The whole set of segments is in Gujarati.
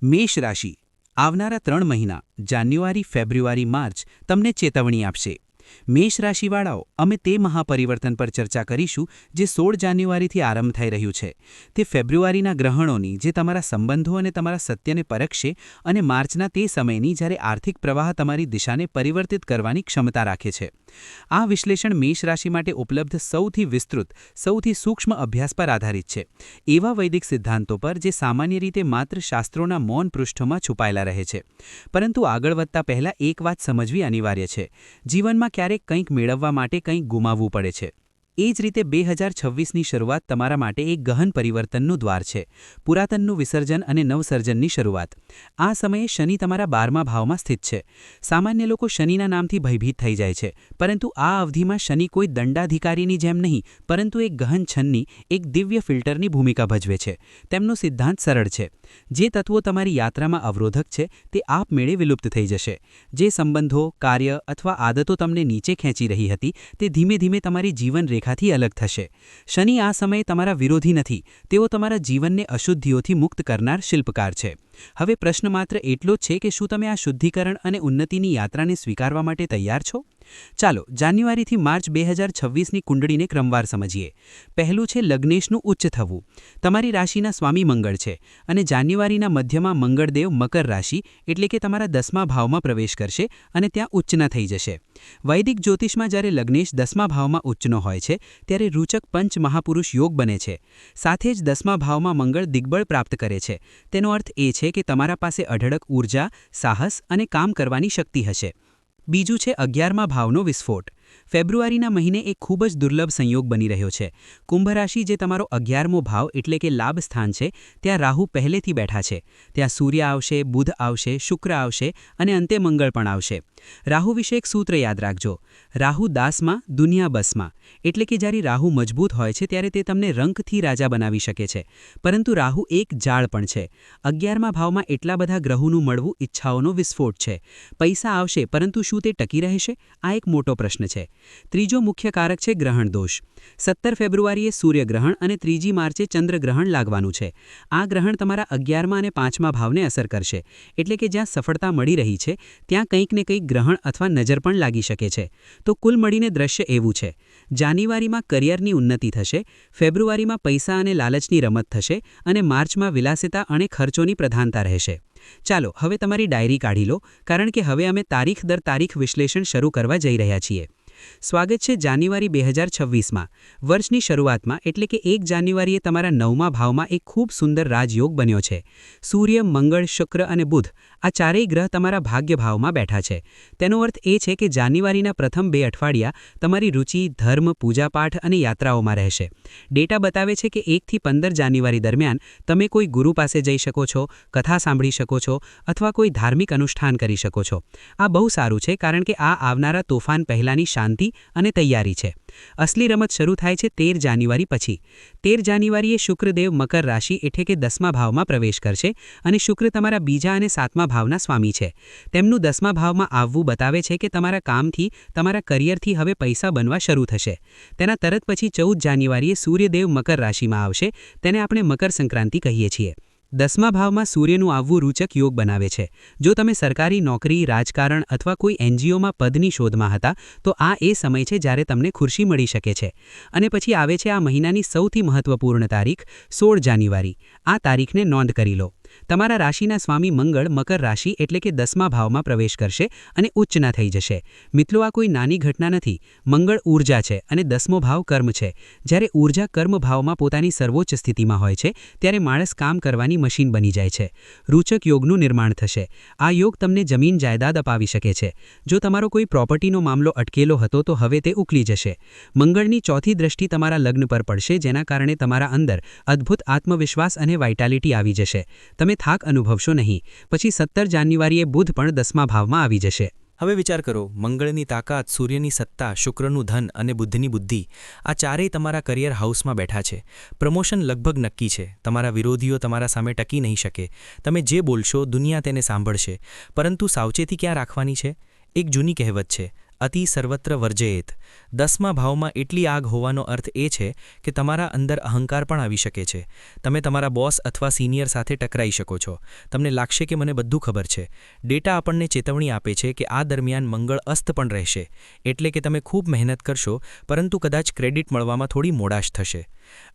મેષ રાશિ આવનારા 3 મહિના જાન્યુઆરી, ફેબ્રુઆરી, માર્ચ તમને ચેતવણી આપશે. મેષ રાશિવાળાઓ, અમે તે મહાપરિવર્તન પર ચર્ચા કરીશું જે 16 જાન્યુઆરીથી આરંભ થઈ રહ્યું છે. તે ફેબ્રુઆરીના ગ્રહણોની જે તમારા સંબંધો અને તમારા સત્યને પરખશે અને માર્ચના તે સમયની જ્યારે આર્થિક પ્રવાહ તમારી દિશાને પરિવર્તિત કરવાની ક્ષમતા રાખે છે. આ વિશ્લેષણ મેષ રાશિ માટે ઉપલબ્ધ સૌથી વિસ્તૃત, સૌથી સૂક્ષ્મ અભ્યાસ પર આધારિત છે. એવા વૈદિક સિદ્ધાંતો પર જે સામાન્ય રીતે માત્ર શાસ્ત્રોના મૌન પૃષ્ઠોમાં છુપાયેલા રહે છે. પરંતુ આગળ વધતા પહેલાં એક વાત સમજવી અનિવાર્ય છે. જીવનમાં ક્યારેક કંઈક મેળવવા માટે કંઈક ગુમાવવું પડે છે. એ જ રીતે 2026ની શરૂઆત તમારા માટે એક ગહન પરિવર્તનનું દ્વાર છે. પુરાતનનું વિસર્જન અને નવસર્જનની શરૂઆત. આ સમયે શનિ તમારા 12મા ભાવમાં સ્થિત છે. સામાન્ય લોકો શનિના નામથી ભયભીત થઈ જાય છે, પરંતુ આ અવધિમાં શનિ કોઈ દંડાધિકારીની જેમ નહીં, પરંતુ એક ગહન છન્ની, એક દિવ્ય ફિલ્ટરની ભૂમિકા ભજવે છે. તેમનો સિદ્ધાંત સરળ છે. જે તત્વો તમારી યાત્રામાં અવરોધક છે તે આપમેળે વિલુપ્ત થઈ જશે. જે સંબંધો, કાર્ય અથવા આદતો તમને નીચે ખેંચી રહી હતી તે ધીમે ધીમે તમારી જીવનરેખા થી અલગ થશે. શનિ આ સમયે તમારા વિરોધી નથી, તેઓ તમારા જીવનને અશુદ્ધિઓથી મુક્ત કરનાર શિલ્પકાર છે. હવે પ્રશ્ન માત્ર એટલો જ છે કે શું તમે આ શુદ્ધિકરણ અને ઉન્નતિની યાત્રાને સ્વીકારવા માટે તૈયાર છો? ચાલો જાન્યુઆરીથી માર્ચ 2026ની કુંડળીને ક્રમવાર સમજીએ. પહેલું છે લગ્નેશનું ઉચ્ચ થવું. તમારી રાશિના સ્વામી મંગળ છે અને જાન્યુઆરીના મધ્યમાં મંગળદેવ મકર રાશિ એટલે કે તમારા 10મા ભાવમાં પ્રવેશ કરશે અને ત્યાં ઉચ્ચના થઈ જશે. વૈદિક જ્યોતિષમાં જ્યારે લગ્નેશ 10મા ભાવમાં ઉચ્ચનો હોય છે ત્યારે રૂચક પંચ મહાપુરુષ યોગ બને છે. સાથે જ 10મા ભાવમાં મંગળ દિગ્બળ પ્રાપ્ત કરે છે. તેનો અર્થ એ છે કે તમારા પાસે અઢળક ઊર્જા, સાહસ અને કામ કરવાની શક્તિ હશે. બીજું છે 11મા ભાવનો વિસ્ફોટ. ફેબ્રુઆરીના મહિને એક ખૂબ જ દુર્લભ સંયોગ બની રહ્યો છે. કુંભ રાશિ જે તમારો 11મો ભાવ એટલે કે લાભ સ્થાન છે, ત્યાં રાહુ પહેલેથી બેઠા છે. ત્યાં સૂર્ય આવશે, બુધ આવશે, શુક્ર આવશે અને અંતે મંગળ પણ આવશે. રાહુ વિશે એક સૂત્ર યાદ રાખજો. રાહુ દાસમાં, દુનિયા બસમાં. એટલે કે જ્યારે રાહુ મજબૂત હોય છે ત્યારે તે તમને રંકથી રાજા બનાવી શકે છે. પરંતુ રાહુ એક જાળ પણ છે. 11મા ભાવમાં એટલા બધા ગ્રહોનું મળવું ઈચ્છાઓનો વિસ્ફોટ છે. પૈસા આવશે, પરંતુ શું તે ટકી રહેશે? આ એક મોટો પ્રશ્ન છે. ત્રીજો મુખ્ય કારક છે ગ્રહણ દોષ. 17 ફેબ્રુઆરીએ સૂર્યગ્રહણ અને 3જી માર્ચે ચંદ્રગ્રહણ લાગવાનું છે. આ ગ્રહણ તમારા 11મા અને 5મા ભાવને અસર કરશે. એટલે કે જ્યાં સફળતા મળી રહી છે ત્યાં કંઈક ને કંઈક ગ્રહણ અથવા નજર પણ લાગી શકે છે. તો કુલ મળીને દ્રશ્ય એવું છે. જાન્યુઆરીમાં કરિયરની ઉન્નતિ થશે, ફેબ્રુઆરીમાં પૈસા અને લાલચની રમત થશે અને માર્ચમાં વિલાસિતા અને ખર્ચોની પ્રધાનતા રહેશે. ચાલો હવે તમારી ડાયરી કાઢી લો, કારણ કે હવે અમે તારીખ દર તારીખ વિશ્લેષણ શરૂ કરવા જઈ રહ્યા છીએ. સ્વાગત છે જાન્યુઆરી 2026માં. વર્ષની શરૂઆતમાં એટલે કે 1 જાન્યુઆરીએ તમારા 9મા ભાવમાં એક ખૂબ સુંદર રાજયોગ બન્યો છે. સૂર્ય, મંગળ, શુક્ર અને બુધ આ ચારેય ગ્રહ તમારા ભાગ્ય ભાવમાં બેઠા છે. તેનો અર્થ એ છે કે જાન્યુઆરીના પ્રથમ 2 અઠવાડિયા તમારી રુચિ, ધર્મ, પૂજાપાઠ અને યાત્રાઓમાં રહેશે. ડેટા બતાવે છે કે 1 થી 15 જાન્યુઆરી દરમિયાન તમે કોઈ ગુરુ પાસે જઈ શકો છો, કથા સાંભળી શકો છો અથવા કોઈ ધાર્મિક અનુષ્ઠાન કરી શકો છો. આ બહુ સારું છે, કારણ કે આ આવનારા તોફાન પહેલાંની શાંતિ અને તૈયારી છે. અસલી રમત શરૂ થાય છે 13 જાન્યુઆરી પછી. 13 જાન્યુઆરીએ શુક્રદેવ મકર રાશિ એટલે કે 10મા ભાવમાં પ્રવેશ કરશે અને શુક્ર તમારા બીજા અને 7મા ભાવના સ્વામી છે. તેમનું 10મા ભાવમાં આવવું બતાવે છે કે તમારા કામથી, તમારા કરિયરથી હવે પૈસા બનવા શરૂ થશે. તેના તરત પછી 14 જાન્યુઆરીએ સૂર્યદેવ મકર રાશિમાં આવશે. તેને આપણે મકર સંક્રાંતિ કહીએ છીએ. 10મા ભાવમાં સૂર્યનું આવવું રૂચક યોગ બનાવે છે. જો તમે સરકારી નોકરી, રાજકારણ અથવા કોઈ એનજીઓમાં પદની શોધમાં હતા તો આ એ સમય છે જ્યારે તમને ખુરશી મળી શકે છે. અને પછી આવે છે આ મહિનાની સૌથી મહત્વપૂર્ણ તારીખ 16 જાન્યુઆરી. આ તારીખને નોંધ કરી લો. તમારા રાશિના સ્વામી મંગળ મકર રાશિ એટલે કે 10મા ભાવમાં પ્રવેશ કરશે અને ઉચ્ચના થઈ જશે. મિત્રો, આ કોઈ નાની ઘટના નથી. મંગળ ઊર્જા છે અને 10મો ભાવ કર્મ છે. જ્યારે ઊર્જા કર્મ ભાવમાં પોતાની સર્વોચ્ચ સ્થિતિમાં હોય છે ત્યારે માણસ કામ કરવાની મશીન બની જાય છે. રૂચક યોગનું નિર્માણ થશે. આ યોગ તમને જમીન જાયદાદ અપાવી શકે છે. જો તમારો કોઈ પ્રોપર્ટીનો મામલો અટકેલો હતો તો હવે તે ઉકલી જશે. મંગળની ચોથી દ્રષ્ટિ તમારા લગ્ન પર પડશે, જેના કારણે તમારા અંદર અદ્ભુત આત્મવિશ્વાસ અને વાઇટાલિટી આવી જશે. તમે થાક અનુભવશો નહીં. પછી 17 જાન્યુઆરીએ બુધ પણ 10મા ભાવમાં આવી જશે. હવે વિચાર કરો, મંગળની તાકાત, સૂર્યની સત્તા, શુક્રનું ધન અને બુદ્ધની બુદ્ધિ આ ચારેય તમારા કરિયર હાઉસમાં બેઠા છે. પ્રમોશન લગભગ નક્કી છે. તમારા વિરોધીઓ તમારા સામે ટકી નહીં શકે. તમે જે બોલશો દુનિયા તેને સાંભળશે. પરંતુ સાવચેતી ક્યાં રાખવાની છે? એક જૂની કહેવત છે, અતિ સર્વત્ર વર્જયેત 10મા ભાવમાં એટલી આગ હોવાનો અર્થ એ છે કે તમારા અંદર અહંકાર પણ આવી શકે છે. તમે તમારા બોસ અથવા સિનિયર સાથે ટકરાઈ શકો છો. તમને લાગશે કે મને બધું ખબર છે. ડેટા આપણને ચેતવણી આપે છે કે આ દરમિયાન મંગળ અસ્ત પણ રહેશે, એટલે કે તમે ખૂબ મહેનત કરશો પરંતુ કદાચ ક્રેડિટ મળવામાં થોડી મોડાશ થશે.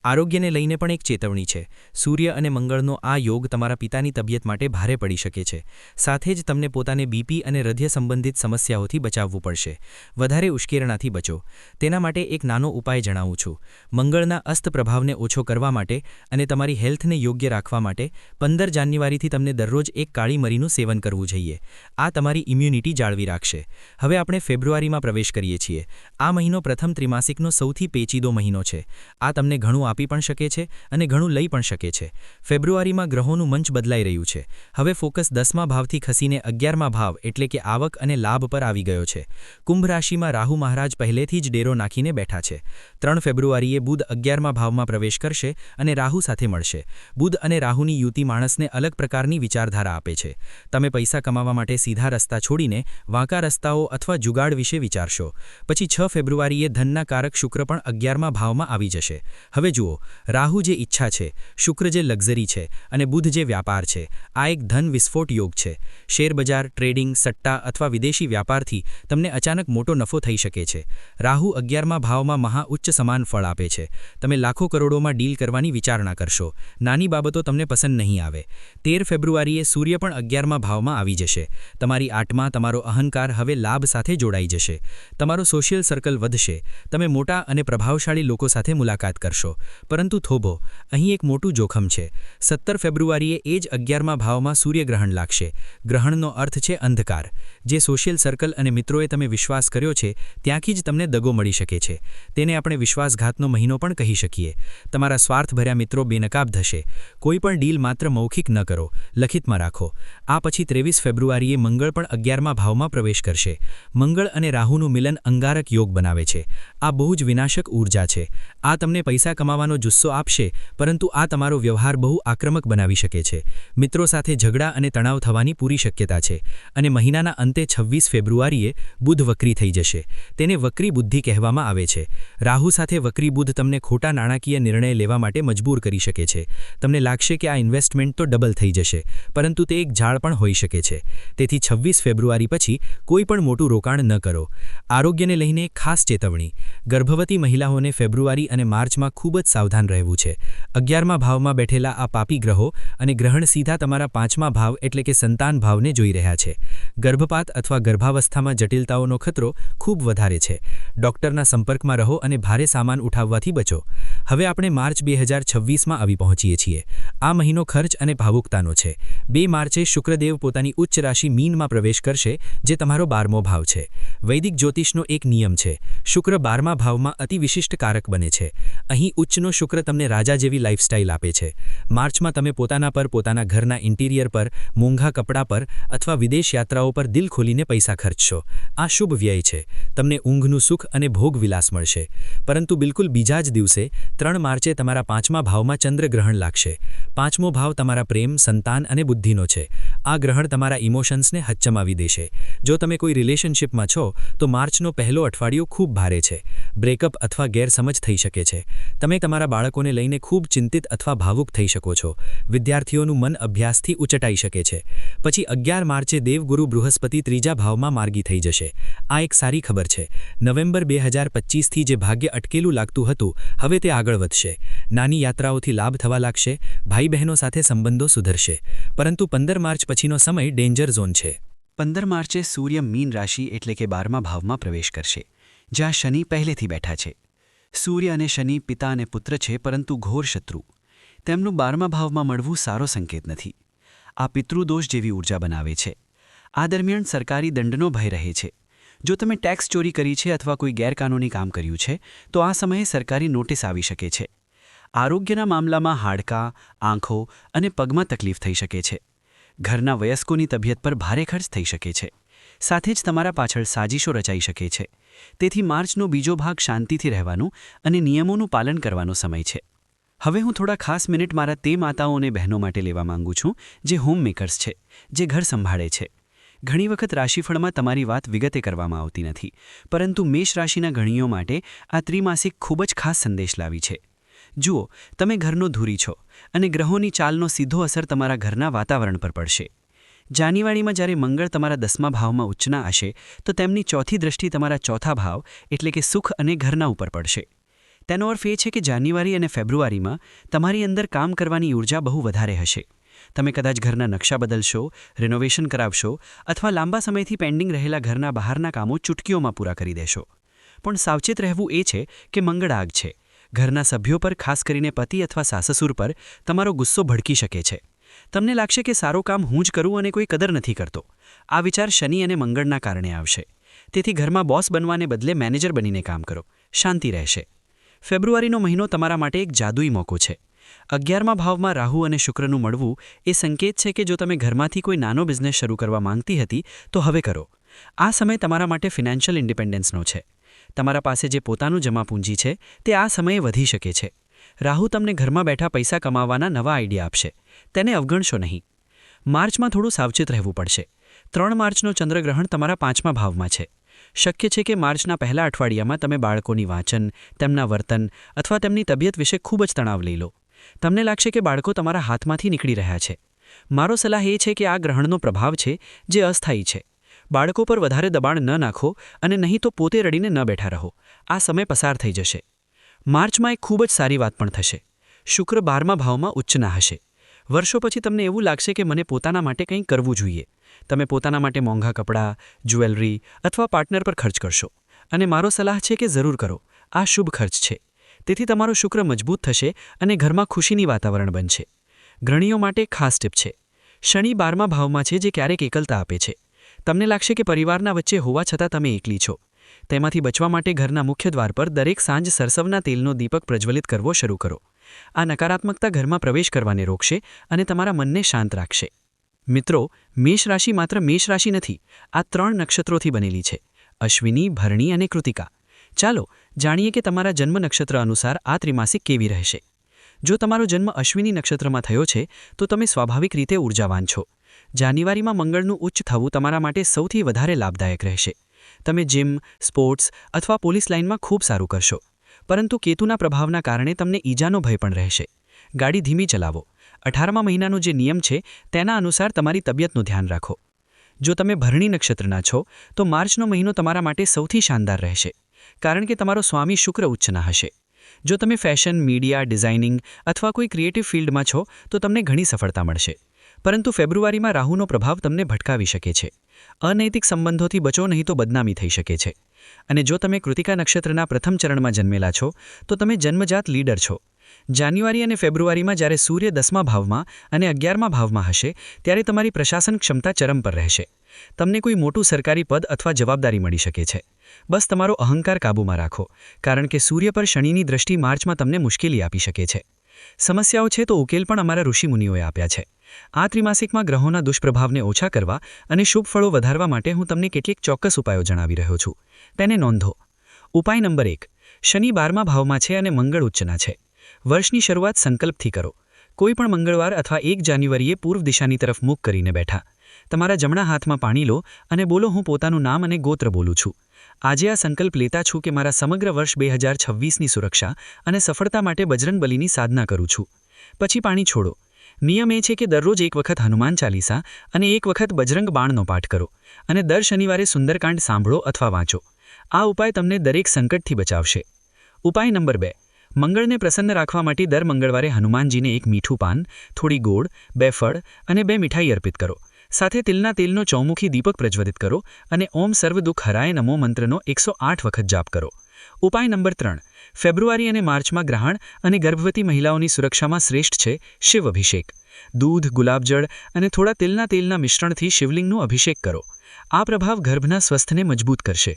આરોગ્યને લઈને પણ એક ચેતવણી છે. સૂર્ય અને મંગળનો આ યોગ તમારા પિતાની તબિયત માટે ભારે પડી શકે છે. સાથે જ તમને પોતાને બીપી અને હૃદય સંબંધિત સમસ્યાઓથી બચાવવું પડશે. વધારે ઉશ્કેરણાથી બચો. તેના માટે એક નાનો ઉપાય જણાવું છું. મંગળના અસ્ત પ્રભાવને ઓછો કરવા માટે અને તમારી હેલ્થને યોગ્ય રાખવા માટે 15 જાન્યુઆરીથી તમને દરરોજ એક કાળી મરીનું સેવન કરવું જોઈએ. આ તમારી ઇમ્યુનિટી જાળવી રાખશે. હવે આપણે ફેબ્રુઆરીમાં પ્રવેશ કરીએ છીએ. આ મહિનો પ્રથમ ત્રિમાસિકનો સૌથી પેચીદો મહિનો છે. આ તમને ઘણું આપી પણ શકે છે અને ઘણું લઈ પણ શકે છે. ફેબ્રુઆરીમાં ગ્રહોનું મંચ બદલાઈ રહ્યું છે. હવે ફોકસ 10મા ભાવથી ખસીને 11મા ભાવ એટલે કે આવક અને લાભ પર આવી ગયો છે. કુંભ રાશિમાં રાહુ મહારાજ પહેલેથી જ ડેરો નાખીને બેઠા છે. 3 ફેબ્રુઆરીએ બુધ 11મા ભાવમાં પ્રવેશ કરશે અને રાહુ સાથે મળશે. બુધ અને રાહુની યુતિ માણસને અલગ પ્રકારની વિચારધારા આપે છે. તમે પૈસા કમાવા માટે સીધા રસ્તા છોડીને વાંકા રસ્તાઓ અથવા જુગાડ વિશે વિચારશો. પછી 6 ફેબ્રુઆરીએ ધનના કારક શુક્ર પણ 11મા ભાવમાં આવી જશે. હવે જુઓ, રાહુ જે ઈચ્છા છે, શુક્ર જે લક્ઝરી છે અને બુધ જે વ્યાપાર છે, આ એક ધન વિસ્ફોટ યોગ છે. શેરબજાર, ટ્રેડિંગ, સટ્ટા અથવા વિદેશી વ્યાપારથી તમને અચાનક મોટો નફો થઈ શકે છે. રાહુ 11મા ભાવમાં મહા ઉચ્ચ સમાન ફળ આપે છે. તમે લાખો કરોડોમાં ડીલ કરવાની વિચારણા કરશો. નાની બાબતો તમને પસંદ નહીં આવે. 13 ફેબ્રુઆરીએ સૂર્ય પણ 11મા ભાવમાં આવી જશે. તમારી આત્મા, તમારો અહંકાર હવે લાભ સાથે જોડાઈ જશે. તમારો સોશિયલ સર્કલ વધશે. તમે મોટા અને પ્રભાવશાળી લોકો સાથે મુલાકાત કરશો. પરંતુ થોભો, અહીં એક મોટું જોખમ છે. 17 ફેબ્રુઆરીએ એ જ 11મા ભાવમાં સૂર્યગ્રહણ લાગશે. ગ્રહણનો અર્થ છે અંધકાર. જે સોશિયલ સર્કલ અને મિત્રોએ તમે વિશ્વાસ કર્યો છે ત્યાંથી જ તમને દગો મળી શકે છે. તેને આપણે વિશ્વાસઘાતનો મહિનો પણ કહી શકીએ. તમારા સ્વાર્થભર્યા મિત્રો બેનકાબ થશે. કોઈ પણ ડીલ માત્ર મૌખિક ન કરો, લખિતમાં રાખો. આ પછી 23 ફેબ્રુઆરીએ મંગળ પણ 11મા ભાવમાં પ્રવેશ કરશે. મંગળ અને રાહુનું મિલન અંગારક યોગ બનાવે છે. આ બહુ જ વિનાશક ઊર્જા છે. આ તમને પૈસા કમાવાનો જુસ્સો આપશે, પરંતુ આ તમારો વ્યવહાર બહુ આક્રમક બનાવી શકે છે. મિત્રો સાથે ઝઘડા અને તણાવ થવાની પૂરી શક્યતા છે. અને મહિનાના અંતે 26 ફેબ્રુઆરીએ બુધ વક્રી થઈ જશે. તેને વક્રી બુદ્ધિ કહેવામાં આવે છે. રાહુ સાથે વક્રી બુધ તમને ખોટા નાણાકીય નિર્ણય લેવા માટે મજબૂર કરી શકે છે. તમને લાગશે કે આ ઇન્વેસ્ટમેન્ટ તો ડબલ થઈ જશે, પરંતુ તે એક ઝાડ પણ હોઈ શકે છે. તેથી 26 ફેબ્રુઆરી પછી કોઈ પણ મોટું રોકાણ ન કરો. આરોગ્યને લઈને ખાસ ચેતવણી. ગર્ભવતી મહિલાઓને ફેબ્રુઆરી અને માર્ચમાં ખૂબ જ સાવધાન રહેવું છે. 11મા ભાવમાં બેઠેલા આ પાપી ગ્રહો અને ગ્રહણ સીધા તમારા 5મા ભાવ એટલે કે સંતાન ભાવને જોઈ રહ્યા છે. ગર્ભપાત અથવા ગર્ભાવસ્થામાં જટિલતાઓનો ખતરો ખૂબ વધારે છે. ડોક્ટરના સંપર્કમાં રહો અને ભારે સામાન ઉઠાવવાથી બચો. હવે આપણે માર્ચ 2026માં આવી પહોંચીએ છીએ. આ મહિનો ખર્ચ અને ભાવુકતાનો છે. 2 માર્ચે શુક્રદેવ પોતાની ઉચ્ચ રાશિ મીનમાં પ્રવેશ કરશે, જે તમારો 12મો ભાવ છે. વૈદિક જ્યોતિષનો એક નિયમ છે. શુક્ર 12મા ભાવમાં અતિ વિશિષ્ટ કારક બને છે. અહીં ઉચ્ચનો શુક્ર તમને રાજા જેવી લાઇફસ્ટાઇલ આપે છે. માર્ચમાં તમે પોતાના પર, પોતાના ઘરના ઇન્ટિરિયર પર, મોંઘા કપડાં પર અથવા વિદેશ યાત્રાઓ પર દિલ ખોલીને પૈસા ખર્ચશો. આ શુભ વ્યય છે. તમને ઊંઘનું સુખ અને ભોગ વિલાસ મળશે. પરંતુ બિલકુલ બીજા જ દિવસે 3 માર્ચે તમારા 5મા ભાવમાં ચંદ્રગ્રહણ લાગશે. 5મો ભાવ તમારા પ્રેમ, સંતાન અને બુદ્ધિનો છે. આ ગ્રહણ તમારા ઇમોશન્સને હચમચાવી દેશે. જો તમે કોઈ રિલેશનશિપમાં છો તો માર્ચનો પહેલો અઠવાડિયો ખૂબ ભારે છે. બ્રેકઅપ અથવા ગેરસમજ થઈ શકે છે. તમે તમારા બાળકોને લઈને ખૂબ ચિંતિત અથવા ભાવુક થઈ શકો છો. વિદ્યાર્થીઓનું મન અભ્યાસથી ઉચટાઈ શકે છે. પછી 11 માર્ચે દેવગુરુ બૃહસ્પતિ 3જા ભાવમાં માર્ગી થઈ જશે. આ એક સારી ખબર છે. નવેમ્બર 2025થી જે ભાગ્ય અટકેલું લાગતું હતું, હવે તે આગળ વધશે. નાની યાત્રાઓથી લાભ થવા લાગશે. ભાઈ બહેનો સાથે સંબંધો સુધરશે. પરંતુ 15 માર્ચ પછીનો સમય ડેન્જર ઝોન છે. 15 માર્ચે સૂર્ય મીન રાશિ એટલે કે 12મા ભાવમાં પ્રવેશ કરશે, જ્યાં શનિ પહેલેથી બેઠા છે. સૂર્ય અને શનિ પિતા અને પુત્ર છે, પરંતુ ઘોર શત્રુ. તેમનું 12મા ભાવમાં મળવું સારો સંકેત નથી. આ પિતૃદોષ જેવી ઊર્જા બનાવે છે. આ દરમિયાન સરકારી દંડનો ભય રહે છે. જો તમે ટેક્સ ચોરી કરી છે અથવા કોઈ ગેરકાનૂની કામ કર્યું છે, તો આ સમયે સરકારી નોટિસ આવી શકે છે. આરોગ્યના મામલામાં હાડકાં, આંખો અને પગમાં તકલીફ થઈ શકે છે. ઘરના વયસ્કોની તબિયત પર ભારે ખર્ચ થઈ શકે છે. સાથે જ તમારા પાછળ સાજિશો રચાઈ શકે છે. તેથી માર્ચનો બીજો ભાગ શાંતિથી રહેવાનું અને નિયમોનું પાલન કરવાનો સમય છે. હવે હું થોડા ખાસ મિનિટ મારા તે માતાઓ અને બહેનો માટે લેવા માંગુ છું જે હોમ મેકર્સ છે, જે ઘર સંભાળે છે. ઘણી વખત રાશિફળમાં તમારી વાત વિગતે કરવામાં આવતી નથી, પરંતુ મેષ રાશિના ગણીઓ માટે આ ત્રિમાસિક ખૂબ જ ખાસ સંદેશ લાવી છે. જુઓ, તમે ઘરનો ધૂરી છો અને ગ્રહોની ચાલનો સીધો અસર તમારા ઘરના વાતાવરણ પર પડશે. જાન્યુઆરીમાં જ્યારે મંગળ તમારા 10મા ભાવમાં ઉચ્ચના હશે તો તેમની ચોથી દૃષ્ટિ તમારા ચોથા ભાવ એટલે કે સુખ અને ઘરના ઉપર પડશે. તેનો અર્થ એ છે કે જાન્યુઆરી અને ફેબ્રુઆરીમાં તમારી અંદર કામ કરવાની ઊર્જા બહુ વધારે હશે. તમે કદાચ ઘરના નકશા બદલશો, રિનોવેશન કરાવશો અથવા લાંબા સમયથી પેન્ડિંગ રહેલા ઘરના બહારના કામો ચૂટકીઓમાં પૂરા કરી દેશો. પણ સાવચેત રહેવું એ છે કે મંગળ આગ છે. ઘરના સભ્યો પર, ખાસ કરીને પતિ અથવા સાસસુર પર તમારો ગુસ્સો ભડકી શકે છે. તમને લાગશે કે સારું કામ હું જ કરું અને કોઈ કદર નથી કરતો. આ વિચાર શનિ અને મંગળના કારણે આવશે. તેથી ઘરમાં બોસ બનવાને બદલે મેનેજર બનીને કામ કરો. શાંતિ રહેશે. ફેબ્રુઆરીનો મહિનો તમારા માટે એક જાદુઈ મોકો છે. 11મા ભાવમાં રાહુ અને શુક્રનું મળવું એ સંકેત છે કે જો તમે ઘરમાંથી કોઈ નાનો બિઝનેસ શરૂ કરવા માંગતી હતી તો હવે કરો. આ સમય તમારા માટે ફિનાન્શિયલ ઇન્ડિપેન્ડન્સનો છે. તમારા પાસે જે પોતાનું જમાપૂંજી છે તે આ સમયે વધી શકે છે. રાહુ તમને ઘરમાં બેઠા પૈસા કમાવાના નવા આઈડિયા આપશે. તેને અવગણશો નહીં. માર્ચમાં થોડું સાવચેત રહેવું પડશે. 3 માર્ચનો ચંદ્રગ્રહણ તમારા 5મા ભાવમાં છે. શક્ય છે કે માર્ચના પહેલા અઠવાડિયામાં તમે બાળકોની વાંચન, તેમના વર્તન અથવા તેમની તબિયત વિશે ખૂબ જ તણાવ લઈ લો. તમને લાગશે કે બાળકો તમારા હાથમાંથી નીકળી રહ્યા છે. મારો સલાહ એ છે કે આ ગ્રહણનો પ્રભાવ છે જે અસ્થાયી છે. બાળકો પર વધારે દબાણ ન નાખો અને નહીં તો પોતે રડીને ન બેઠા રહો. આ સમય પસાર થઈ જશે. માર્ચમાં એક ખૂબ જ સારી વાત પણ થશે. શુક્ર 12મા ભાવમાં ઉચ્ચના હશે. વર્ષો પછી તમને એવું લાગશે કે મને પોતાના માટે કંઈક કરવું જોઈએ. તમે પોતાના માટે મોંઘા કપડાં, જ્વેલરી અથવા પાર્ટનર પર ખર્ચ કરશો. અને મારો સલાહ છે કે જરૂર કરો. આ શુભ ખર્ચ છે. તેથી તમારો શુક્ર મજબૂત થશે અને ઘરમાં ખુશીની વાતાવરણ બનશે. ગૃહિણીઓ માટે ખાસ ટીપ છે. શનિ 12મા ભાવમાં છે જે ક્યારેક એકલતા આપે છે. તમને લાગશે કે પરિવારના વચ્ચે હોવા છતાં તમે એકલી છો. તેમાંથી બચવા માટે ઘરના મુખ્ય દ્વાર પર દરેક સાંજ સરસવના તેલનો દીપક પ્રજ્વલિત કરવો શરૂ કરો. આ નકારાત્મકતા ઘરમાં પ્રવેશ કરવાને રોકશે અને તમારા મનને શાંત રાખશે. મિત્રો, મેષ રાશિ માત્ર મેષ રાશિ નથી. આ 3 નક્ષત્રોથી બનેલી છે: અશ્વિની, ભરણી અને કૃતિકા. ચાલો જાણીએ કે તમારા જન્મ નક્ષત્ર અનુસાર આ ત્રિમાસિક કેવી રહેશે. જો તમારો જન્મ અશ્વિની નક્ષત્રમાં થયો છે તો તમે સ્વાભાવિક રીતે ઉર્જાવાન છો. જાન્યુઆરીમાં મંગળનું ઉચ્ચ થવું તમારા માટે સૌથી વધારે લાભદાયક રહેશે. તમે જિમ, સ્પોર્ટ્સ અથવા પોલીસ લાઇનમાં ખૂબ સારું કરશો. પરંતુ કેતુના પ્રભાવના કારણે તમને ઈજાનો ભય પણ રહેશે. ગાડી ધીમી ચલાવો. 18મા મહિનાનો જે નિયમ છે તેના અનુસાર તમારી તબિયતનું ધ્યાન રાખો. જો તમે ભરણી નક્ષત્રના છો તો માર્ચનો મહિનો તમારા માટે સૌથી શાનદાર રહેશે. કારણ કે તમારો સ્વામી શુક્ર ઉચ્ચના હશે. જો તમે ફેશન, મીડિયા, ડિઝાઇનિંગ અથવા કોઈ ક્રિએટિવ ફિલ્ડમાં છો તો તમને ઘણી સફળતા મળશે. પરંતુ ફેબ્રુઆરીમાં રાહુનો પ્રભાવ તમને ભટકાવી શકે છે. અનૈતિક સંબંધોથી બચો નહીં તો બદનામી થઈ શકે છે. અને જો તમે કૃતિકા નક્ષત્રના પ્રથમ ચરણમાં જન્મેલા છો તો તમે જન્મજાત લીડર છો. જાન્યુઆરી અને ફેબ્રુઆરીમાં જ્યારે સૂર્ય 10મા ભાવમાં અને 11મા ભાવમાં હશે ત્યારે તમારી પ્રશાસન ક્ષમતા ચરમ પર રહેશે. તમને કોઈ મોટું સરકારી પદ અથવા જવાબદારી મળી શકે છે. બસ તમારો અહંકાર કાબૂમાં રાખો, કારણ કે સૂર્ય પર શનિની દૃષ્ટિ માર્ચમાં તમને મુશ્કેલી આપી શકે છે. સમસ્યાઓ છે તો ઉકેલ પણ અમારા ઋષિમુનિઓએ આપ્યા છે. આ ત્રિમાસિકમાં ગ્રહોના દુષ્પ્રભાવને ઓછા કરવા અને શુભ ફળો વધારવા માટે હું તમને કેટલીક ચોક્કસ ઉપાયો જણાવી રહ્યો છું. તેને નોંધો. ઉપાય નંબર 1. શનિ 12મા ભાવમાં છે અને મંગળ ઉચ્ચના છે. વર્ષની શરૂઆત સંકલ્પથી કરો. કોઈ પણ મંગળવાર અથવા 1 જાન્યુઆરીએ પૂર્વ દિશાની તરફ મુખ કરીને બેઠા. તમારા જમણા હાથમાં પાણી લો અને બોલો, હું પોતાનું નામ અને ગોત્ર બોલું છું. આજે આ સંકલ્પ લેતા છું કે મારા સમગ્ર વર્ષ 2026ની સુરક્ષા અને સફળતા માટે બજરંગબલીની સાધના કરું છું. પછી પાણી છોડો. નિયમ એ છે કે દરરોજ 1 વખત હનુમાન ચાલીસા અને 1 વખત બજરંગ બાણનો પાઠ કરો અને દર શનિવારે સુંદરકાંડ સાંભળો અથવા વાંચો. આ ઉપાય તમને દરેક સંકટથી બચાવશે. ઉપાય નંબર 2. મંગળને પ્રસન્ન રાખવા માટે દર મંગળવારે હનુમાનજીને 1 મીઠું પાન, થોડી ગોળ, 2 ફળ અને 2 મીઠાઈ અર્પિત કરો. સાથે તિલના તેલનો ચૌમુખી દીપક પ્રજ્વલિત કરો અને ઓમ સર્વ દુઃખ હરાય નમો મંત્રનો 108 વખત જાપ કરો. ઉપાય નંબર 3. ફેબ્રુઆરી અને માર્ચમાં ગ્રહણ અને ગર્ભવતી મહિલાઓની સુરક્ષામાં શ્રેષ્ઠ છે શિવ અભિષેક. દૂધ, ગુલાબજળ અને થોડા તિલના તેલના મિશ્રણથી શિવલિંગનો અભિષેક કરો. આ પ્રભાવ ગર્ભના સ્વસ્થને મજબૂત કરશે.